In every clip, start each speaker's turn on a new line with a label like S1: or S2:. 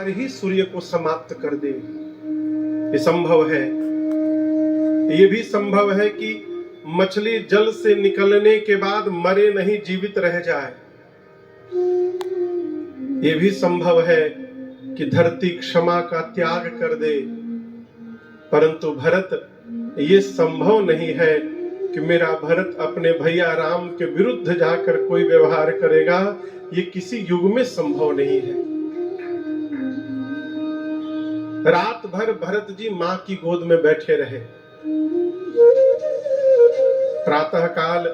S1: ही सूर्य को समाप्त कर दे। ये संभव है। ये भी संभव है कि मछली जल से निकलने के बाद मरे नहीं, जीवित रह जाए। ये भी संभव है कि धरती क्षमा का त्याग कर दे। परंतु भरत, ये संभव नहीं है कि मेरा भरत अपने भैया राम के विरुद्ध जाकर कोई व्यवहार करेगा। ये किसी युग में संभव नहीं है। रात भर भरत जी मां की गोद में बैठे रहे। प्रातः काल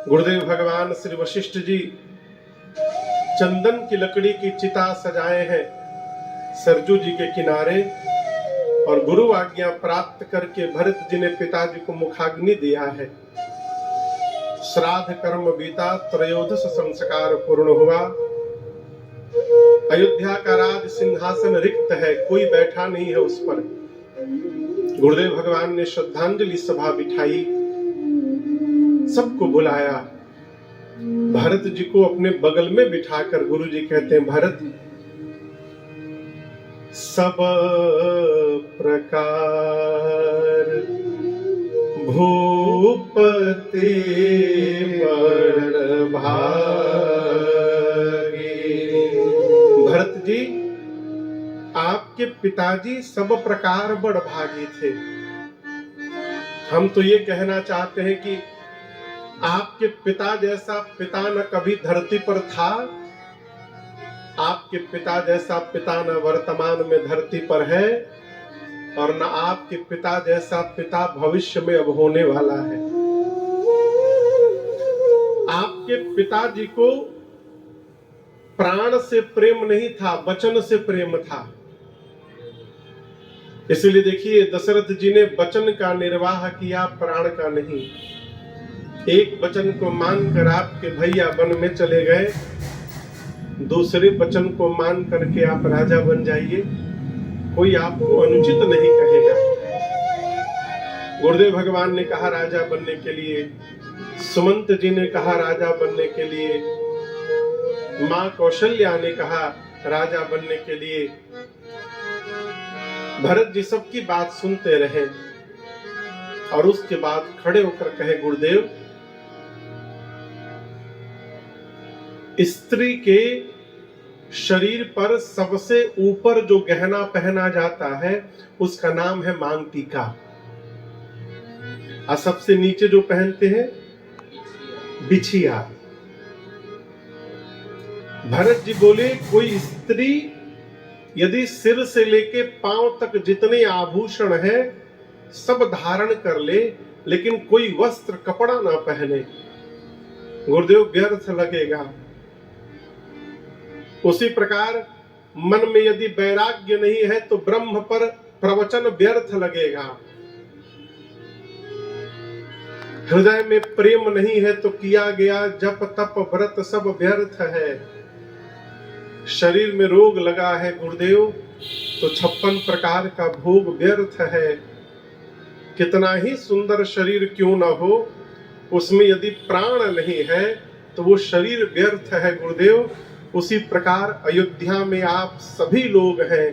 S1: गुरुदेव भगवान श्री वशिष्ठ जी चंदन की लकड़ी की चिता सजाए हैं सरजू जी के किनारे, और गुरु आज्ञा प्राप्त करके भरत जी ने पिताजी को मुखाग्नि दिया है। श्राद्ध कर्म बीता, त्रयोदश संस्कार पूर्ण हुआ। अयोध्या का राज सिंहासन रिक्त है, कोई बैठा नहीं है उस पर। गुरुदेव भगवान ने श्रद्धांजलि सभा बिठाई, सबको बुलाया। भरत जी को अपने बगल में बिठाकर गुरु जी कहते हैं, भरत, सब प्रकार भूपति बड़ भागे। भरत जी, आपके पिताजी सब प्रकार बड़ भागी थे। हम तो ये कहना चाहते हैं कि आपके पिता जैसा पिता न कभी धरती पर था, आपके पिता जैसा पिता न वर्तमान में धरती पर है, और न आपके पिता जैसा पिता भविष्य में अब होने वाला है। आपके पिताजी को प्राण से प्रेम नहीं था, वचन से प्रेम था। इसलिए देखिए, दशरथ जी ने वचन का निर्वाह किया, प्राण का नहीं। एक वचन को मानकर आपके भैया वन में चले गए, दूसरे वचन को मान करके आप राजा बन जाइए, कोई आपको अनुचित नहीं कहेगा। गुरुदेव भगवान ने कहा राजा बनने के लिए, सुमंत जी ने कहा राजा बनने के लिए, मां कौशल्या ने कहा राजा बनने के लिए। भरत जी सबकी बात सुनते रहे और उसके बाद खड़े होकर कहे, गुरुदेव, स्त्री के शरीर पर सबसे ऊपर जो गहना पहना जाता है उसका नाम है मांग टीका, और सबसे नीचे जो पहनते हैं बिछिया। भरत जी बोले, कोई स्त्री यदि सिर से लेके पांव तक जितने आभूषण है सब धारण कर ले, लेकिन कोई वस्त्र कपड़ा ना पहने, गुरुदेव व्यर्थ लगेगा। उसी प्रकार मन में यदि वैराग्य नहीं है तो ब्रह्म पर प्रवचन व्यर्थ लगेगा। हृदय में प्रेम नहीं है तो किया गया जप तप व्रत सब व्यर्थ है। शरीर में रोग लगा है गुरुदेव तो 56 प्रकार का भोग व्यर्थ है। कितना ही सुंदर शरीर क्यों न हो, उसमें यदि प्राण नहीं है तो वो शरीर व्यर्थ है गुरुदेव। उसी प्रकार अयोध्या में आप सभी लोग हैं,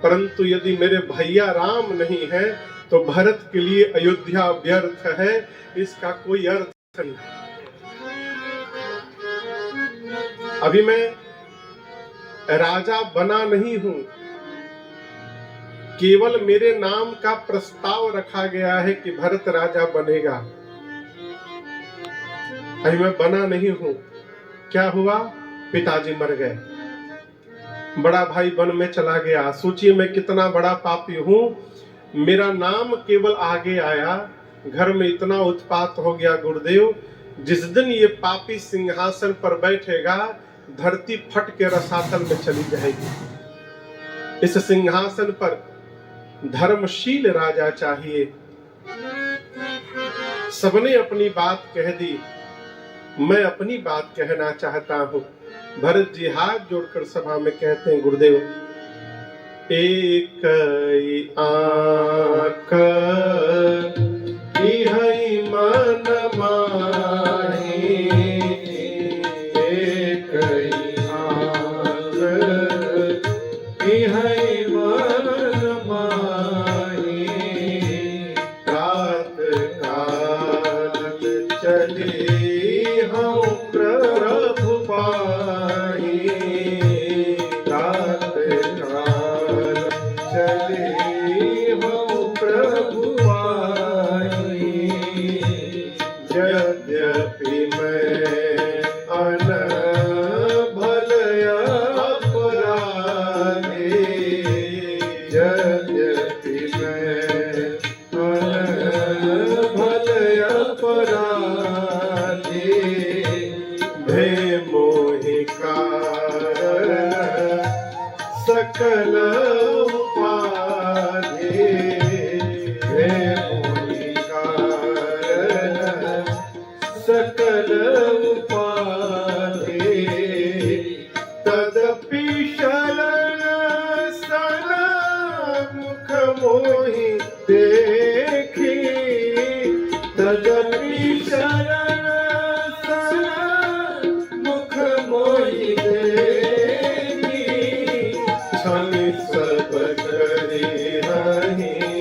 S1: परंतु यदि मेरे भैया राम नहीं है तो भरत के लिए अयोध्या व्यर्थ है, इसका कोई अर्थ नहीं। अभी मैं राजा बना नहीं हूं, केवल मेरे नाम का प्रस्ताव रखा गया है कि भरत राजा बनेगा। अभी मैं बना नहीं हूं। क्या हुआ? पिताजी मर गए, बड़ा भाई वन में चला गया। सोचिए मैं कितना बड़ा पापी हूं। मेरा नाम केवल आगे आया, घर में इतना उत्पात हो गया गुरुदेव। जिस दिन ये पापी सिंहासन पर बैठेगा धरती फट के रसातल में चली जाएगी। इस सिंहासन पर धर्मशील राजा चाहिए। सबने अपनी बात कह दी, मैं अपनी बात कहना चाहता हूं। भरत जी हाथ जोड़कर सभा में कहते हैं, गुरुदेव, एक आंख इहै मन माही, एक आंख सकल उपाधि हे मोहि कारण सकल उपाधि तदपि शरण मुख मोहि देखी तदपि शरण मुख मोहि देखी छनि सब करी हहि